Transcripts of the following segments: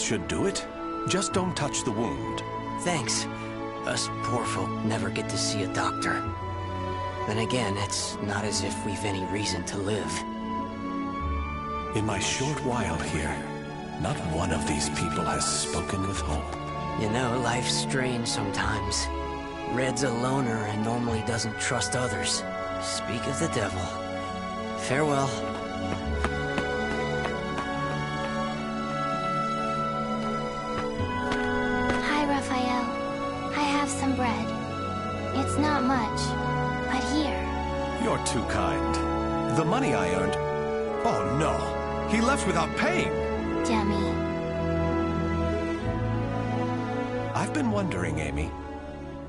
should do it. Just don't touch the wound. Thanks. Us poor folk never get to see a doctor. Then again, it's not as if we've any reason to live. In my short while here, not one of these people has spoken with hope. You know, life's strange sometimes. Red's a loner and normally doesn't trust others. Speak of the devil. Farewell. Hi, Raphael. I have some bread. It's not much, but here. You're too kind. The money I earned... Oh no! He left without paying! Dummy. I've been wondering, Amy.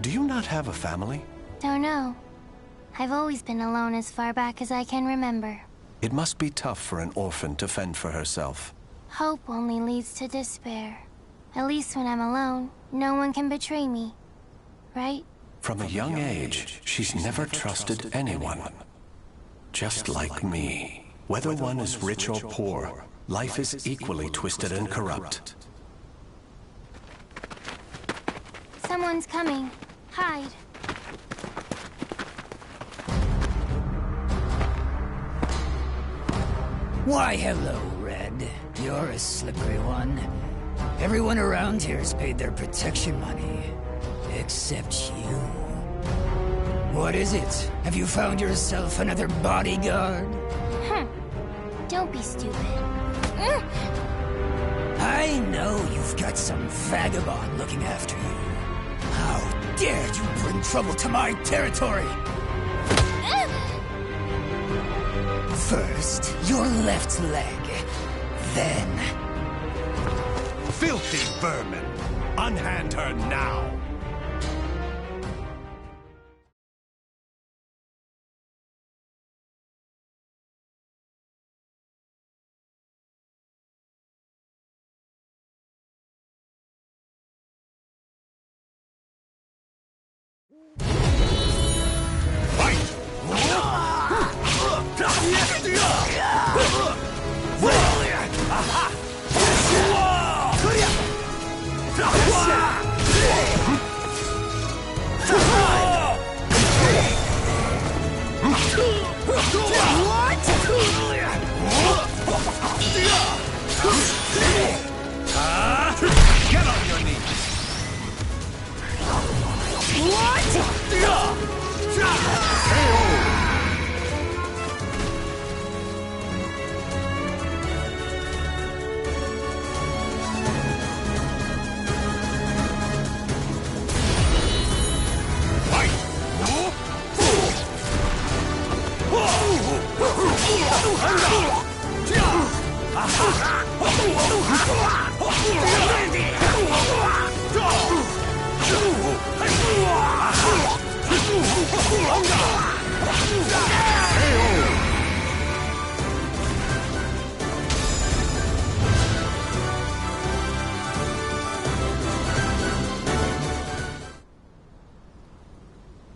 Do you not have a family? Don't know. I've always been alone as far back as I can remember. It must be tough for an orphan to fend for herself. Hope only leads to despair. At least when I'm alone, no one can betray me. Right? From a young age, she's never trusted anyone. Just like me. Whether one is rich or poor, life is equally twisted and corrupt. Someone's coming. Hide. Why, hello, Red. You're a slippery one. Everyone around here's paid their protection money. Except you. What is it? Have you found yourself another bodyguard? Don't be stupid. I know you've got some vagabond looking after you. How dare you bring trouble to my territory? First, your left leg. Then... Filthy vermin! Unhand her now! Get on your knees!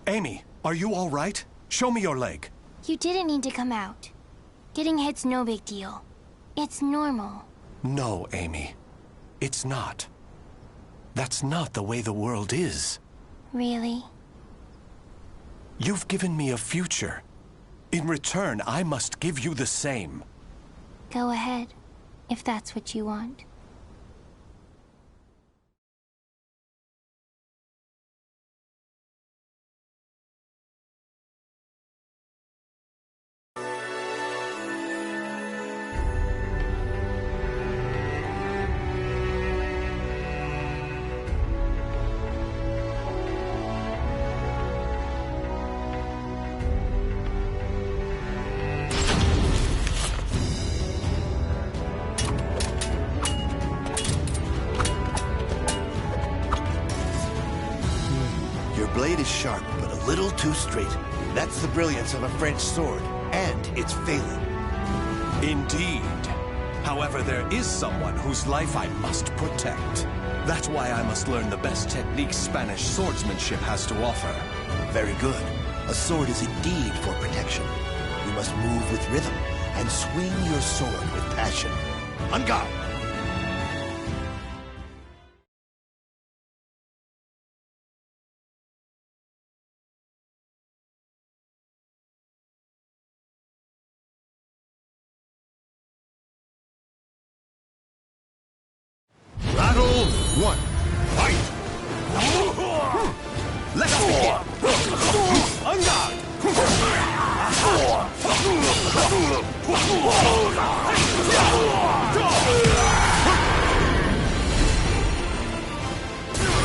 Amy, are you all right? Show me your leg. You didn't need to come out. Getting hit's no big deal. It's normal. No, Amy. It's not. That's not the way the world is. Really? You've given me a future. In return, I must give you the same. Go ahead, if that's what you want. Blade is sharp, but a little too straight. That's the brilliance of a French sword, and it's failing. Indeed. However, there is someone whose life I must protect. That's why I must learn the best techniques Spanish swordsmanship has to offer. Very good. A sword is indeed for protection. You must move with rhythm and swing your sword with passion. On guard!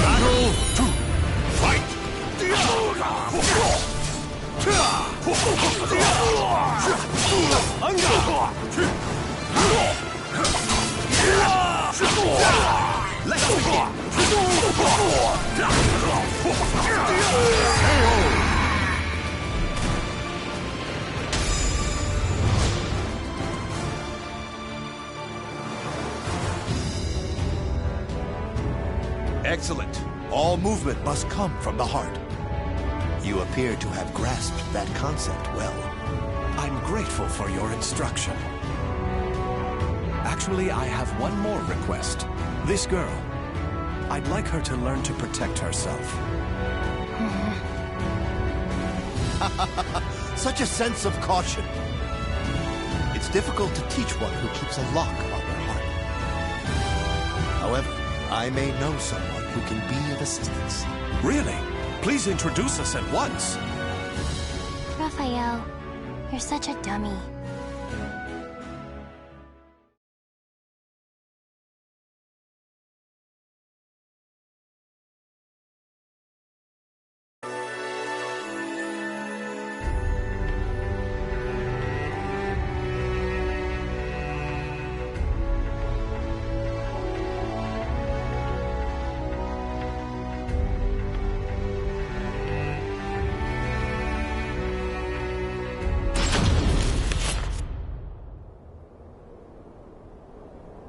Battle 2. Fight! Let's begin! Excellent. All movement must come from the heart. You appear to have grasped that concept well. I'm grateful for your instruction. Actually, I have one more request. This girl, I'd like her to learn to protect herself. Such a sense of caution. It's difficult to teach one who keeps a lock on their heart. However, I may know someone who can be of assistance. Really? Please introduce us at once. Raphael, you're such a dummy.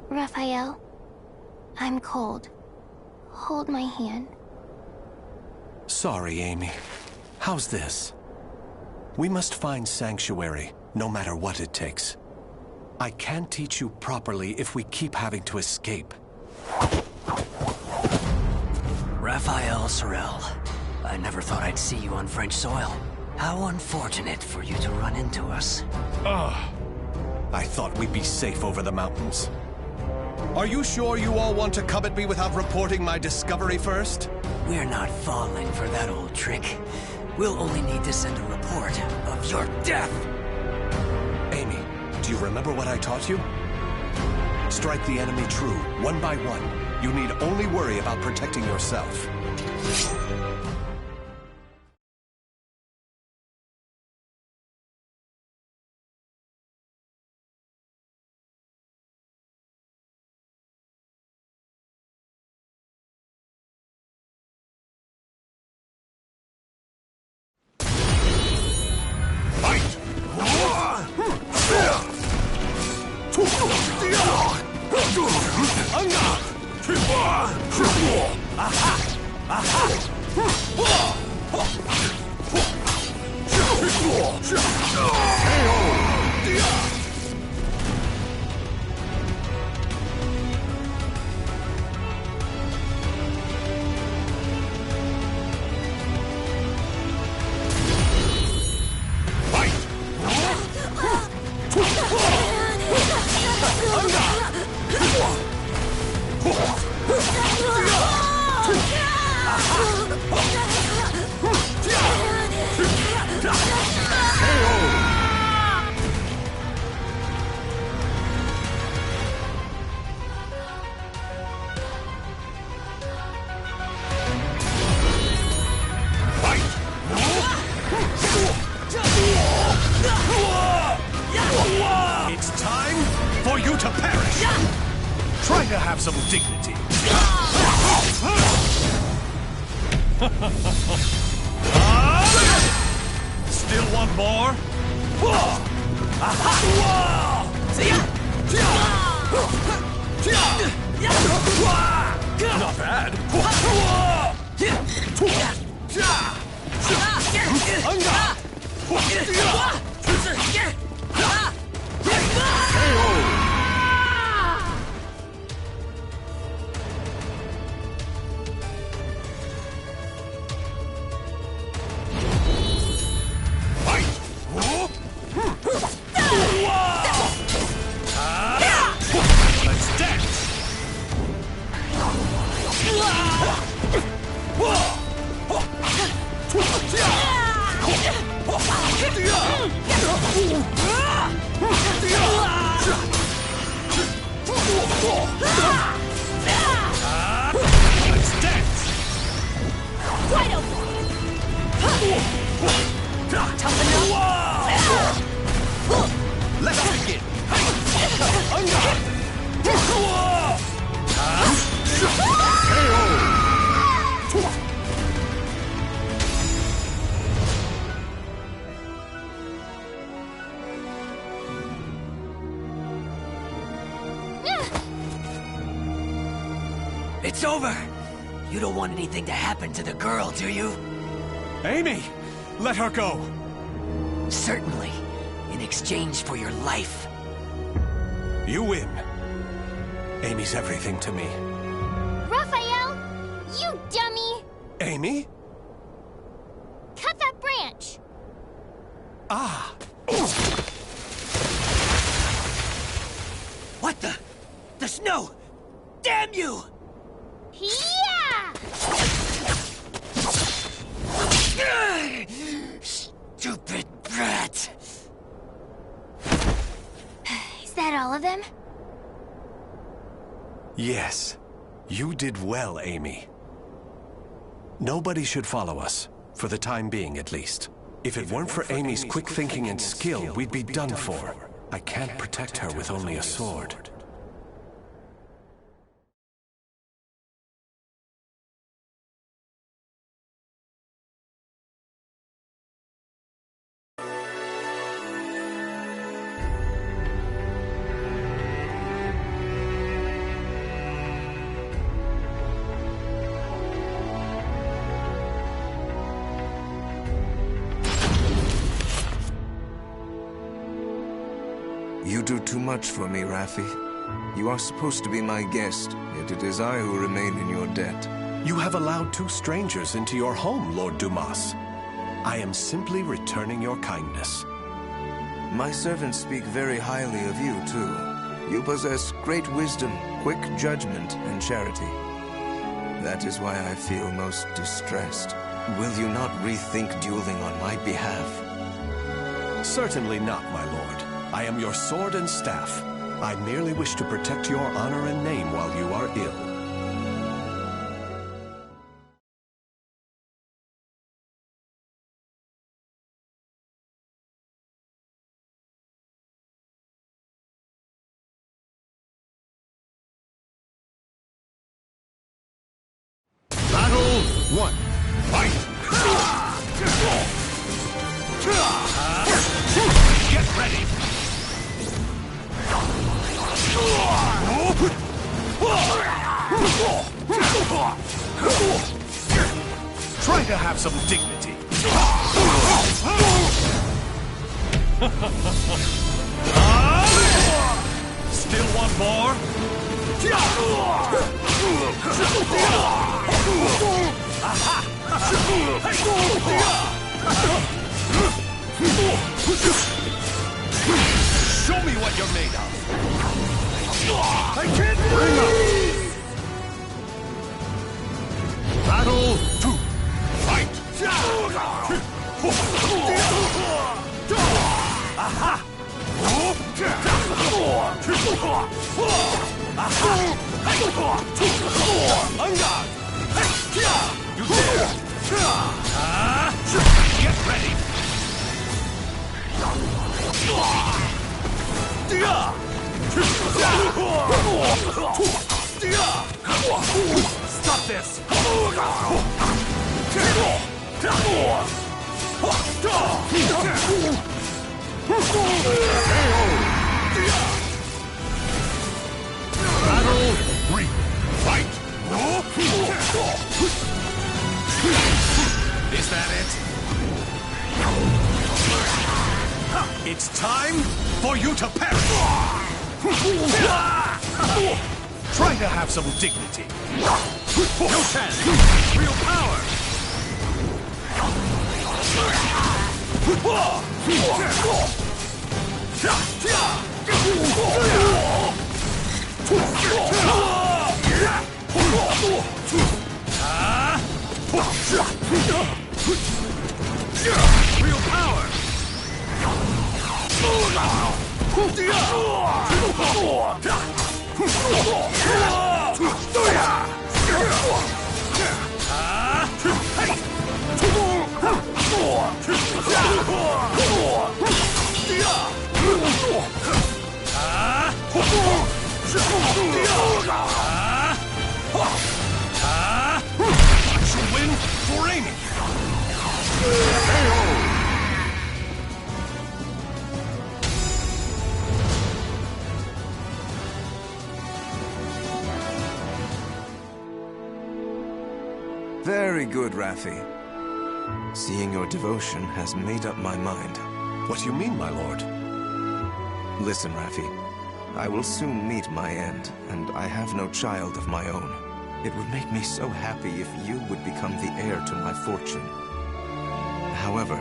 Raphael, I'm cold. Hold my hand. Sorry, Amy. How's this? We must find sanctuary, no matter what it takes. I can't teach you properly if we keep having to escape. Raphael Sorel, I never thought I'd see you on French soil. How unfortunate for you to run into us. I thought we'd be safe over the mountains. Are you sure you all want to come at me without reporting my discovery first? We're not falling for that old trick. We'll only need to send a report of your death. Amy, do you remember what I taught you? Strike the enemy true, one by one. You need only worry about protecting yourself. It's time for you to perish! Try to have some dignity. Still want more? Not bad. Let's dance! It's over! You don't want anything to happen to the girl, do you? Amy! Let her go! Certainly. In exchange for your life. You win. Amy's everything to me. Raphael! You dummy! Amy? Cut that branch! Ah! What the? The snow! Damn you! Yeah! Stupid brat! Is that all of them? Yes. You did well, Amy. Nobody should follow us, for the time being at least. If it weren't for Amy's quick thinking and skill, we'd be done for. I can't protect her with only a sword. You do too much for me, Raffi. You are supposed to be my guest, yet it is I who remain in your debt. You have allowed 2 strangers into your home, Lord Dumas. I am simply returning your kindness. My servants speak very highly of you, too. You possess great wisdom, quick judgment, and charity. That is why I feel most distressed. Will you not rethink dueling on my behalf? Certainly not, my lord. I am your sword and staff. I merely wish to protect your honor and name while you are ill. Battle 1. Fight! Get ready! Try to have some dignity. Still want more? Show me what you're made of. I can't bring up. Battle 2. Fight! Aha! You dare! Get ready! Stop this! Battle 3. Fight! Is that it? It's time for you to perish! Try to have some dignity. No chance! Real power! Real power! Should win for Amy. good, Raffi. Seeing your devotion has made up my mind. What do you mean, my lord? Listen, Raffi. I will soon meet my end, and I have no child of my own. It would make me so happy if you would become the heir to my fortune. However,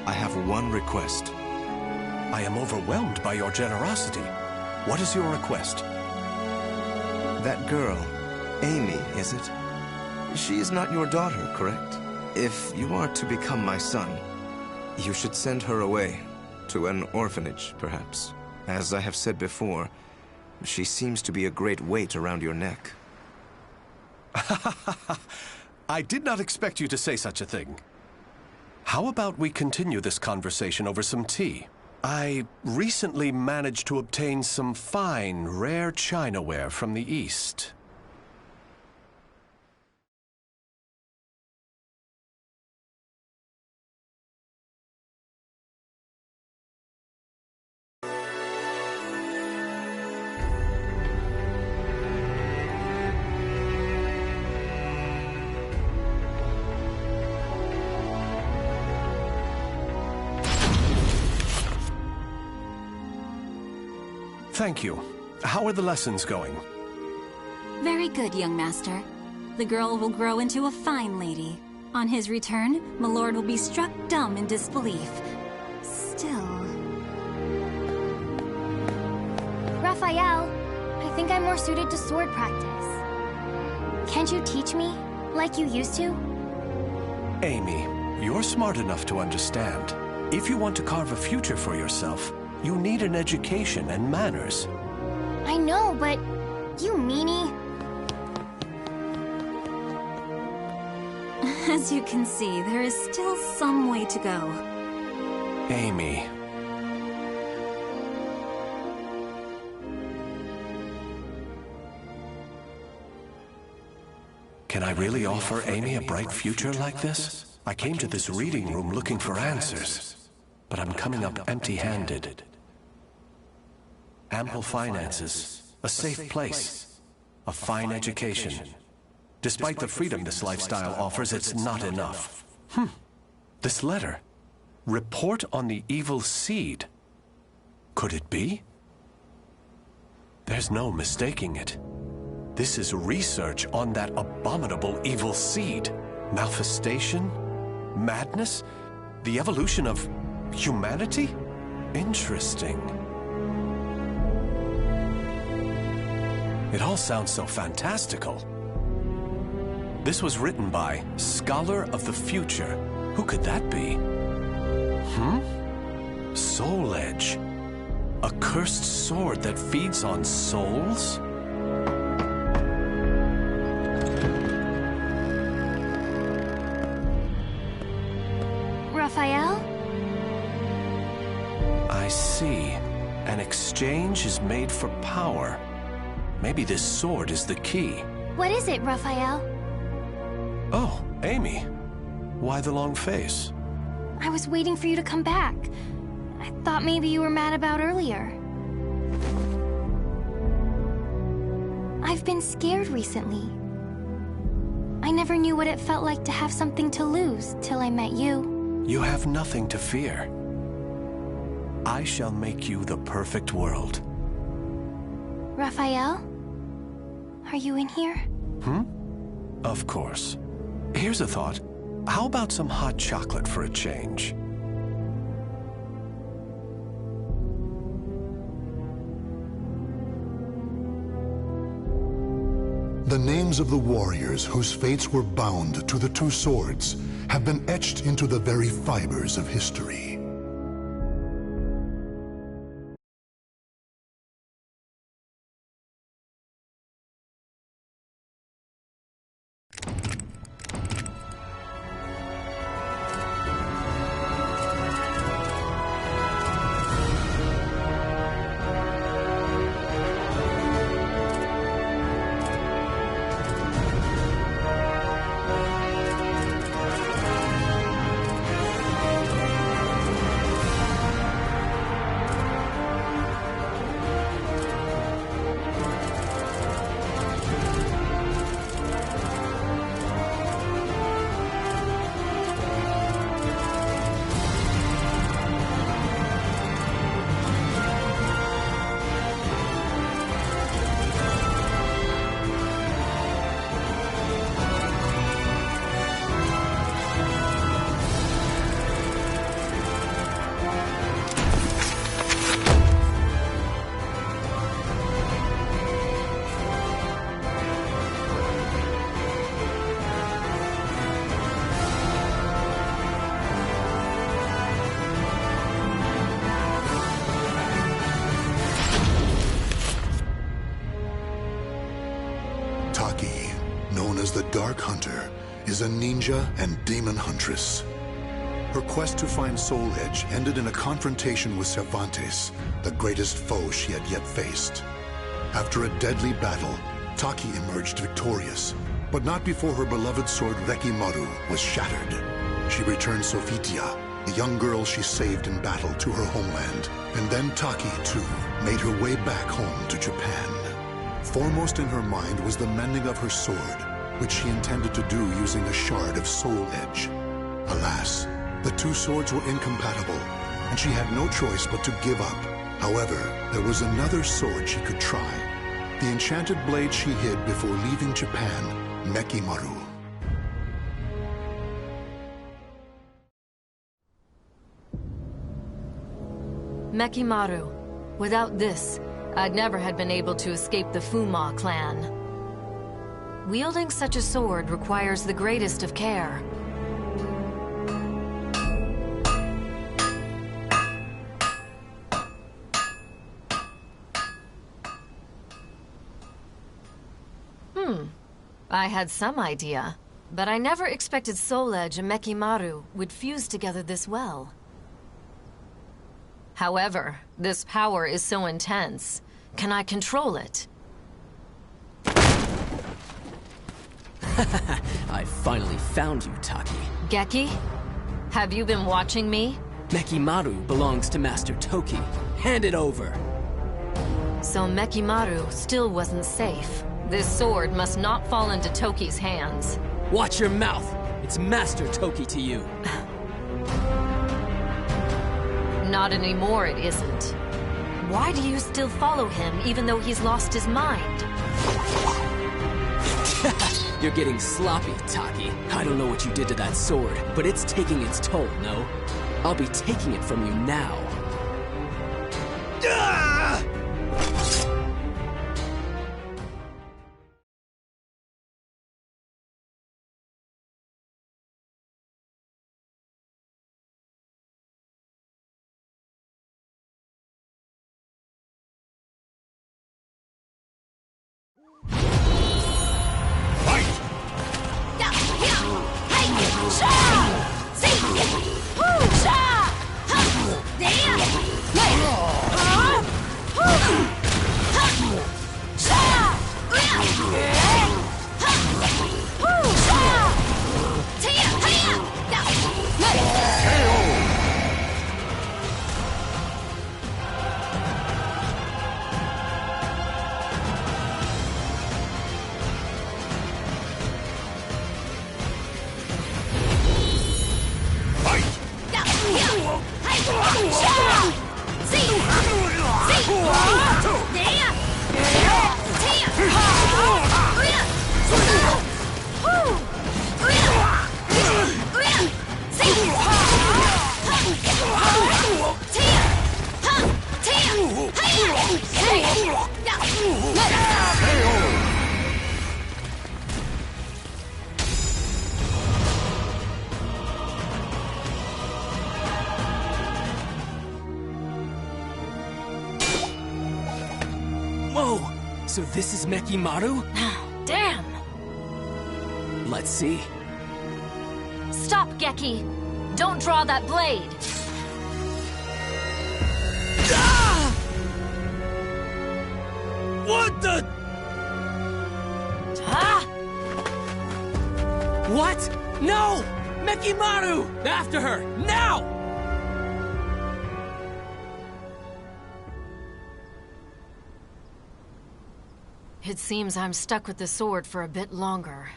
I have one request. I am overwhelmed by your generosity. What is your request? That girl, Amy, is it? She is not your daughter, correct? If you are to become my son, you should send her away, to an orphanage, perhaps. As I have said before, she seems to be a great weight around your neck. I did not expect you to say such a thing. How about we continue this conversation over some tea? I recently managed to obtain some fine, rare chinaware from the East. Thank you. How are the lessons going? Very good, young master. The girl will grow into a fine lady. On his return, my lord will be struck dumb in disbelief. Still... Raphael, I think I'm more suited to sword practice. Can't you teach me, like you used to? Amy, you're smart enough to understand. If you want to carve a future for yourself, you need an education and manners. I know, but you meanie. As you can see, there is still some way to go. Amy. Can I really offer Amy a bright future like this? I came to this reading room looking for answers, but I'm coming up empty-handed. Ample finances, a safe place, a fine education. Despite the freedom this lifestyle offers, it's not enough. This letter. Report on the evil seed. Could it be? There's no mistaking it. This is research on that abominable evil seed. Malfestation? Madness? The evolution of humanity? Interesting. It all sounds so fantastical. This was written by Scholar of the Future. Who could that be? Soul Edge. A cursed sword that feeds on souls? Raphael? I see. An exchange is made for power. Maybe this sword is the key. What is it, Raphael? Oh, Amy. Why the long face? I was waiting for you to come back. I thought maybe you were mad about earlier. I've been scared recently. I never knew what it felt like to have something to lose till I met you. You have nothing to fear. I shall make you the perfect world. Raphael? Are you in here? Of course. Here's a thought. How about some hot chocolate for a change? The names of the warriors whose fates were bound to the two swords have been etched into the very fibers of history. Dark Hunter is a ninja and demon huntress. Her quest to find Soul Edge ended in a confrontation with Cervantes, the greatest foe she had yet faced. After a deadly battle, Taki emerged victorious, but not before her beloved sword Rekimaru was shattered. She returned Sofitia, the young girl she saved in battle, to her homeland, and then Taki, too, made her way back home to Japan. Foremost in her mind was the mending of her sword, which she intended to do using a shard of Soul Edge. Alas, the two swords were incompatible, and she had no choice but to give up. However, there was another sword she could try. The enchanted blade she hid before leaving Japan, Mekimaru. Mekimaru. Without this, I'd never have been able to escape the Fuma clan. Wielding such a sword requires the greatest of care. I had some idea, but I never expected Soul Edge and Mekimaru would fuse together this well. However, this power is so intense. Can I control it? I finally found you, Taki. Geki? Have you been watching me? Mekimaru belongs to Master Toki. Hand it over. So Mekimaru still wasn't safe. This sword must not fall into Toki's hands. Watch your mouth! It's Master Toki to you. Not anymore, it isn't. Why do you still follow him, even though he's lost his mind? You're getting sloppy, Taki. I don't know what you did to that sword, but it's taking its toll, no? I'll be taking it from you now. Whoa! So this is Mekimaru? Damn! Let's see. Stop, Geki! Don't draw that blade! Ah! What the? Ah! What? No! Mekimaru! After her! Now! It seems I'm stuck with the sword for a bit longer.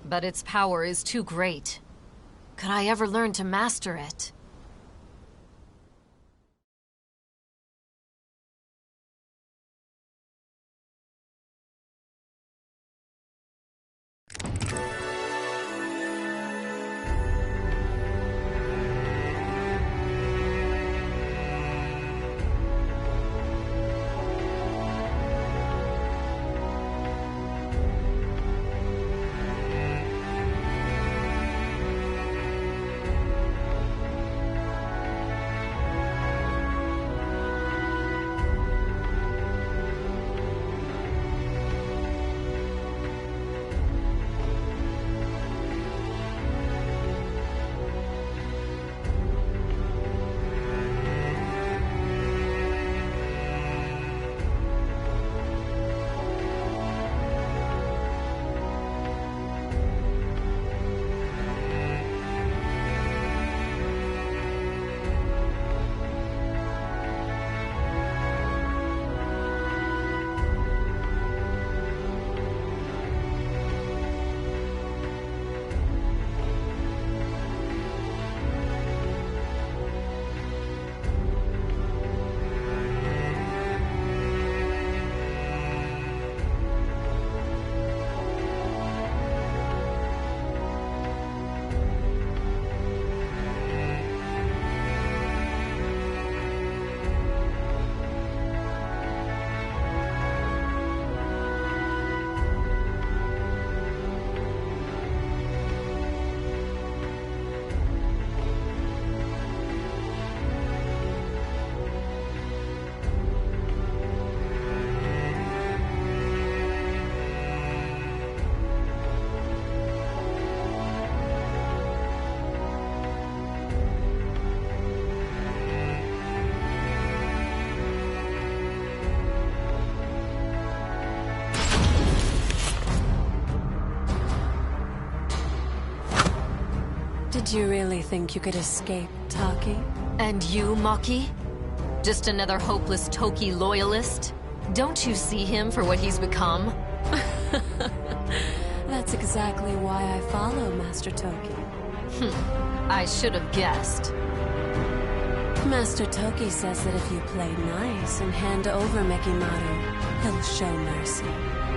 But its power is too great. Could I ever learn to master it? Did you really think you could escape, Taki? And you, Maki? Just another hopeless Toki loyalist? Don't you see him for what he's become? That's exactly why I follow Master Toki. I should have guessed. Master Toki says that if you play nice and hand over Mekimaru, he'll show mercy.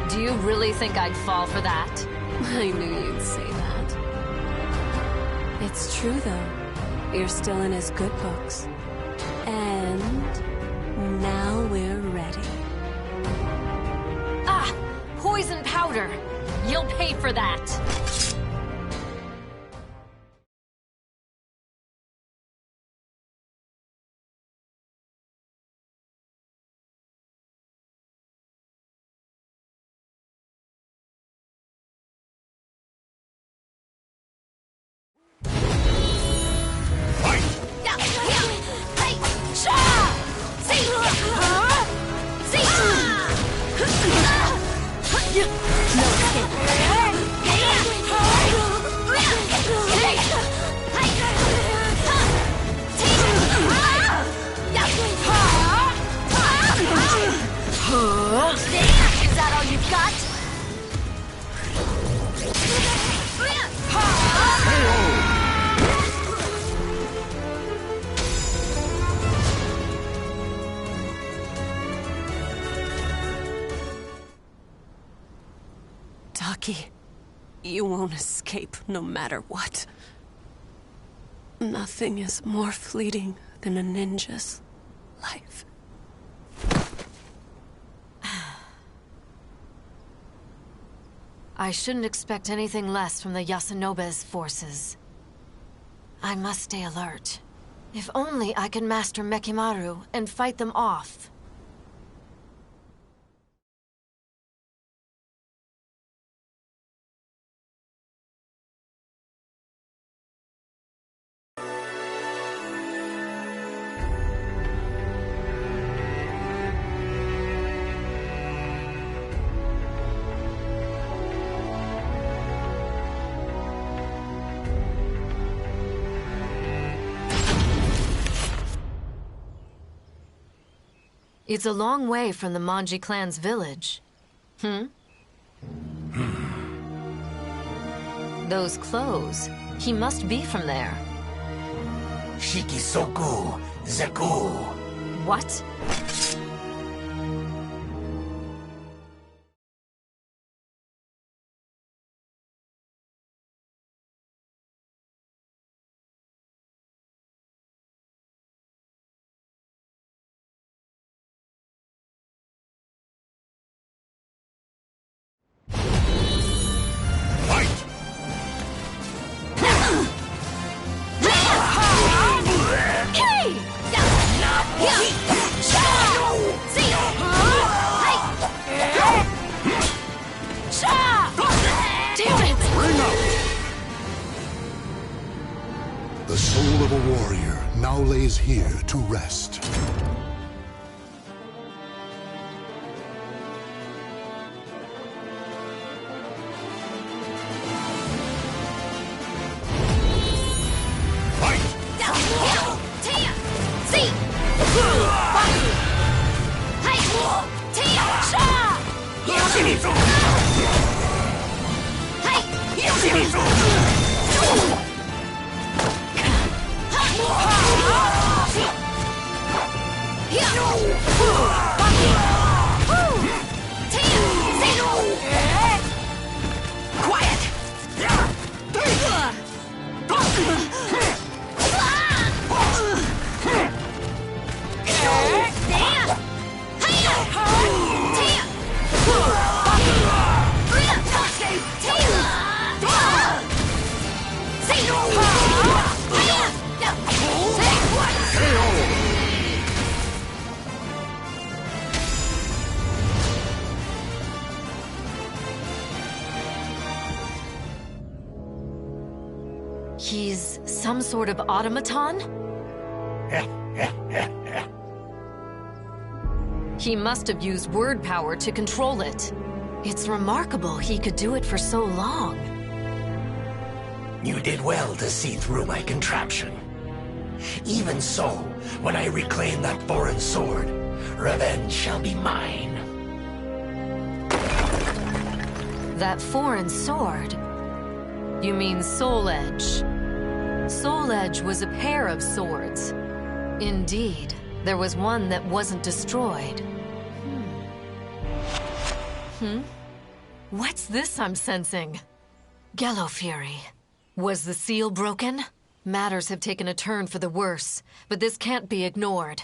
Do you really think I'd fall for that? I knew you'd say that. It's true, though. You're still in his good books. And now we're ready. Ah! Poison powder! You'll pay for that! Is that all you've got? Taki, you won't escape no matter what. Nothing is more fleeting than a ninja's life. I shouldn't expect anything less from the Yasunobe's forces. I must stay alert. If only I can master Mekimaru and fight them off. It's a long way from the Manji clan's village. Those clothes. He must be from there. Shikisoku Zeku. What? The soul of a warrior now lays here to rest. He's some sort of automaton? He must have used word power to control it. It's remarkable he could do it for so long. You did well to see through my contraption. Even so, when I reclaim that foreign sword, revenge shall be mine. That foreign sword? You mean Soul Edge. Soul Edge was a pair of swords. Indeed, there was one that wasn't destroyed. What's this I'm sensing? Gello Fury. Was the seal broken? Matters have taken a turn for the worse, but this can't be ignored.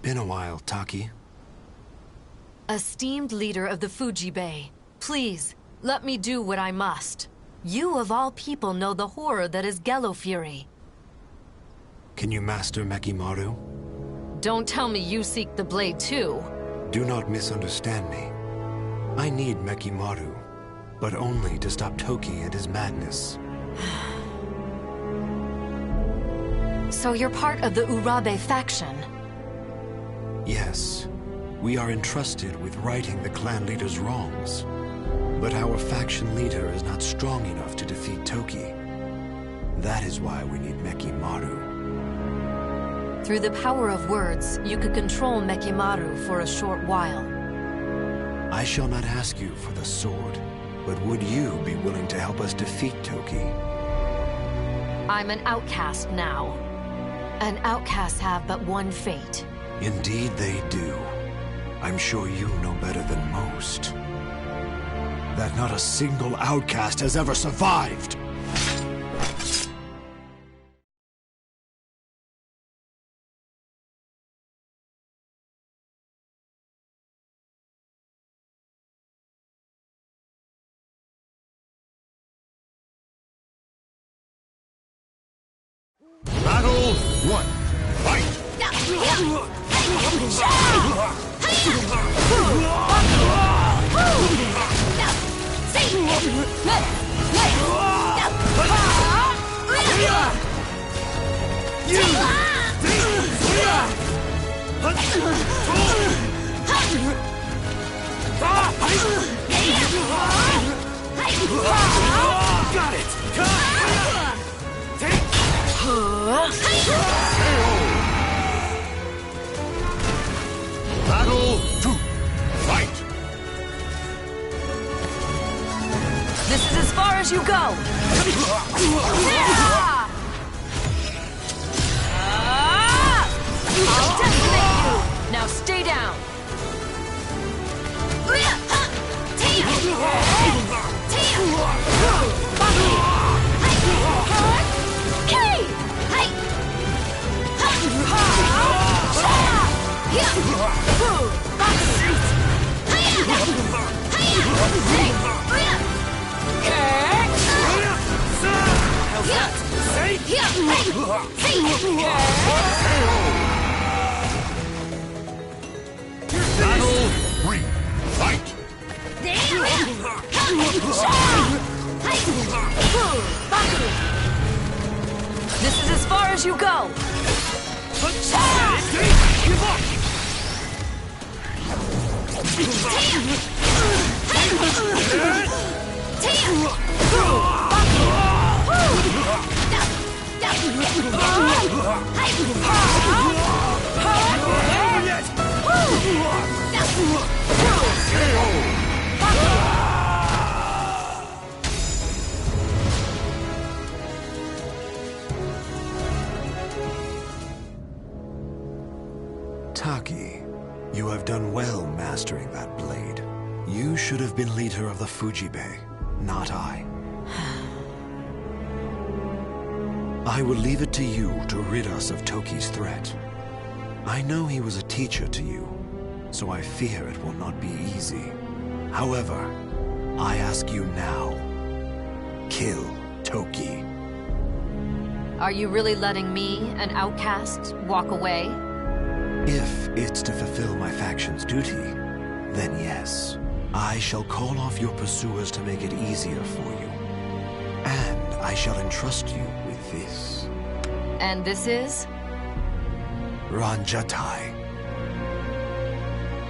Been a while, Taki. Esteemed leader of the Fuji Bay, please, let me do what I must. You of all people know the horror that is Gello Fury. Can you master Mekimaru? Don't tell me you seek the blade too. Do not misunderstand me. I need Mekimaru, but only to stop Toki and his madness. So you're part of the Urabe faction? Yes. We are entrusted with righting the clan leader's wrongs. But our faction leader is not strong enough to defeat Toki. That is why we need Mekimaru. Through the power of words, you could control Mekimaru for a short while. I shall not ask you for the sword, but would you be willing to help us defeat Toki? I'm an outcast now. And outcasts have but one fate. Indeed they do. I'm sure you know better than most. That not a single outcast has ever survived! Battle 1. Fight! Got it! Battle 2. Fight! This is as far as you go! I'll decimate you! Now stay down! Battle 3. Fight! This is as far as you go! Taki, you have done well mastering that blade. You should have been leader of the Fuji Bay, not I. I will leave it to you to rid us of Toki's threat. I know he was a teacher to you, so I fear it will not be easy. However, I ask you now, kill Toki. Are you really letting me, an outcast, walk away? If it's to fulfill my faction's duty, then yes. I shall call off your pursuers to make it easier for you. And I shall entrust you with this. And this is? Ranjatai.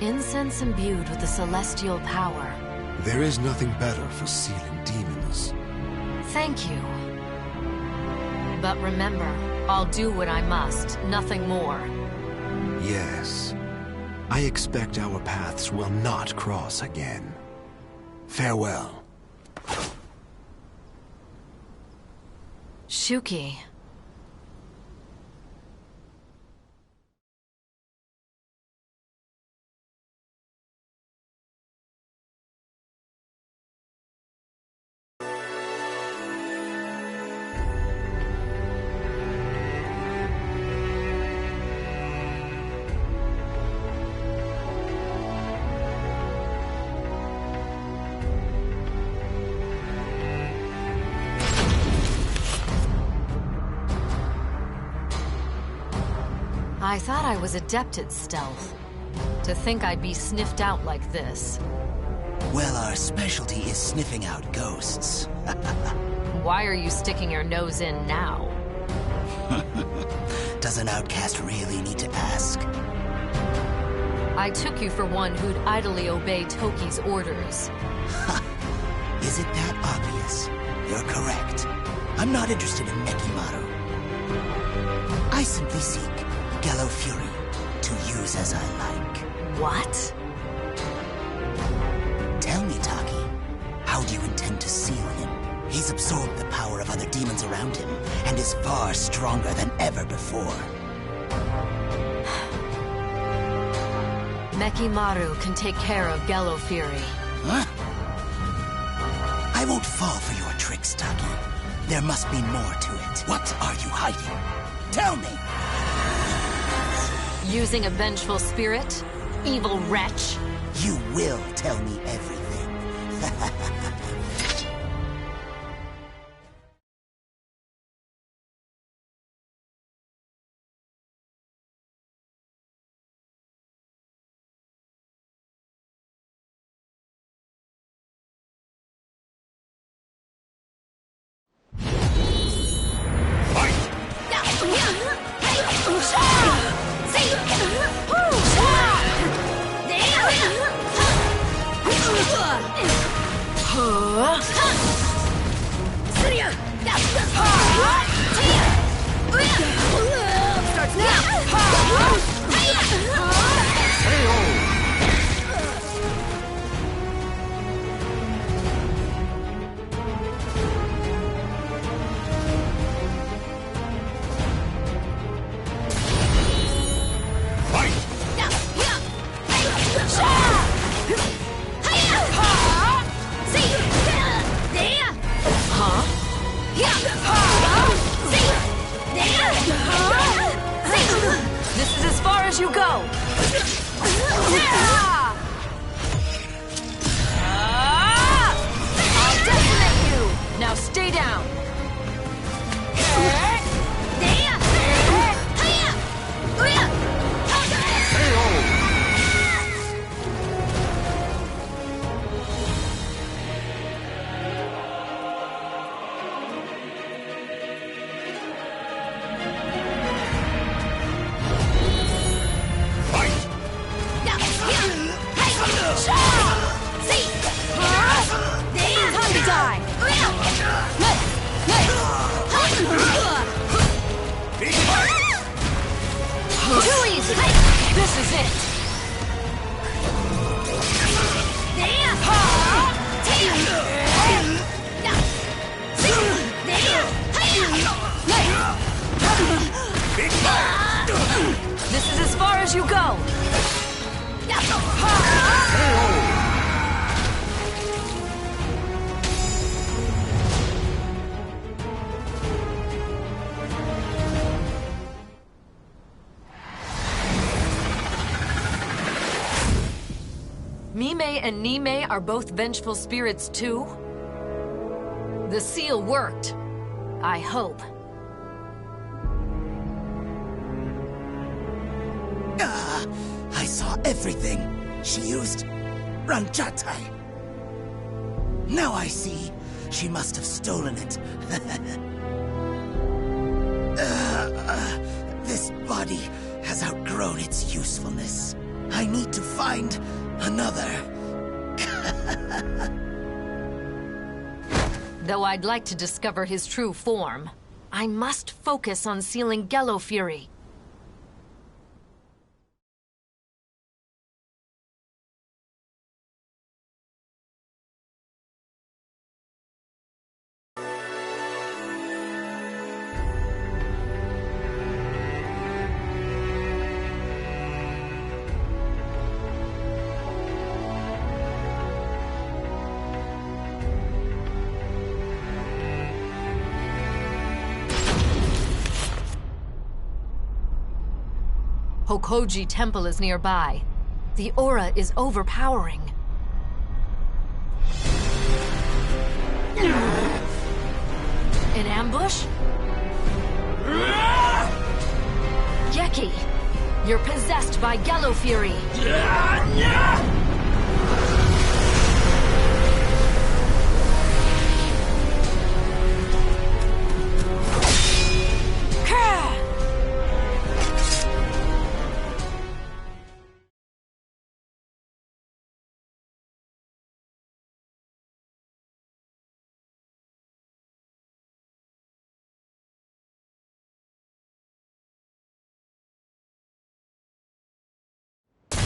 Incense imbued with the celestial power. There is nothing better for sealing demons. Thank you. But remember, I'll do what I must, nothing more. Yes. I expect our paths will not cross again. Farewell. Shuki. I thought I was adept at stealth. To think I'd be sniffed out like this. Well, our specialty is sniffing out ghosts. Why are you sticking your nose in now? Does an outcast really need to ask? I took you for one who'd idly obey Toki's orders. Is it that obvious? You're correct. I'm not interested in Mekimaru. I simply seek Gallo Fury to use as I like. What? Tell me, Taki, how do you intend to seal him? He's absorbed the power of other demons around him, and is far stronger than ever before. Mekimaru can take care of Gallo Fury. Huh? I won't fall for your tricks, Taki. There must be more to it. What are you hiding? Tell me! Using a vengeful spirit? Evil wretch? You will tell me everything. This is as far as you go! I'll decimate you! Now stay down! Too easy! This is it! This is as far as you go! Mime and Nime are both vengeful spirits too? The seal worked. I hope. I saw everything. She used Ranchatai. Now I see. She must have stolen it. This body has outgrown its usefulness. I need to find another. Though I'd like to discover his true form, I must focus on sealing Gello Fury. Hokoji Temple is nearby. The aura is overpowering. An ambush? Geki, you're possessed by Gello Fury.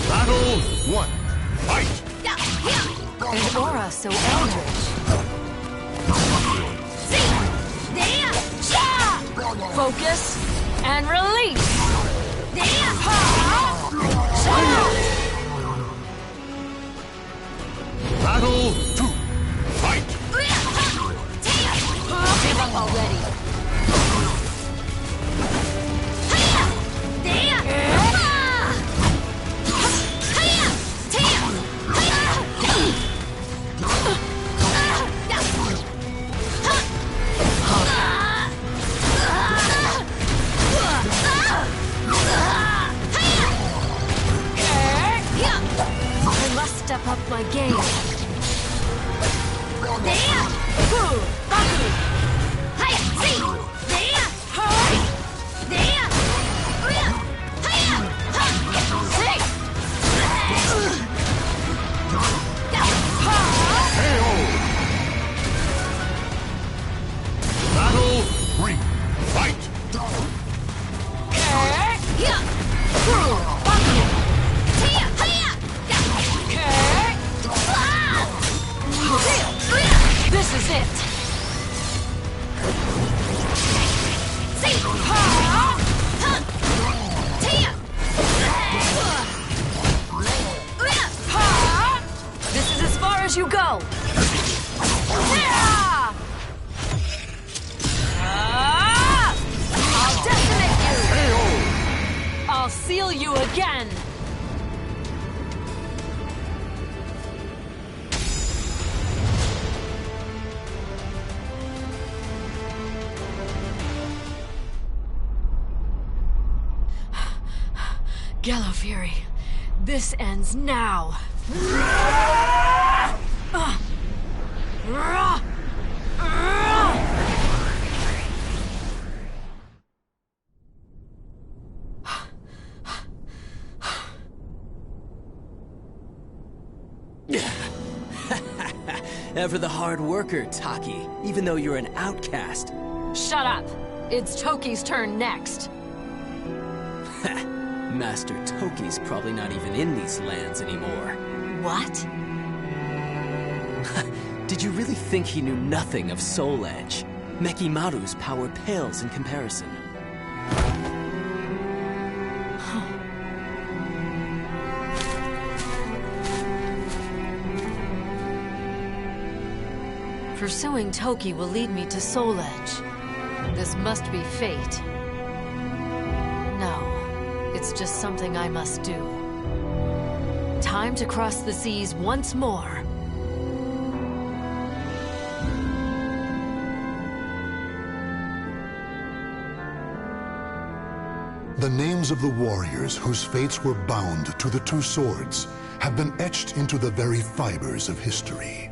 Battle 1. Fight! An aura so eldritch. Focus and release. Battle 2. Fight! Give up already. I must step up my game. Battle 3. Fight! This is it. This is as far as you go. I'll decimate you. I'll seal you again. Gello Fury, this ends now. Ever the hard worker, Taki, even though you're an outcast. Shut up. It's Toki's turn next. Master Toki's probably not even in these lands anymore. What? Did you really think he knew nothing of Soul Edge? Mekimaru's power pales in comparison. Pursuing Toki will lead me to Soul Edge. This must be fate. No, it's just something I must do. Time to cross the seas once more. The names of the warriors whose fates were bound to the two swords have been etched into the very fibers of history.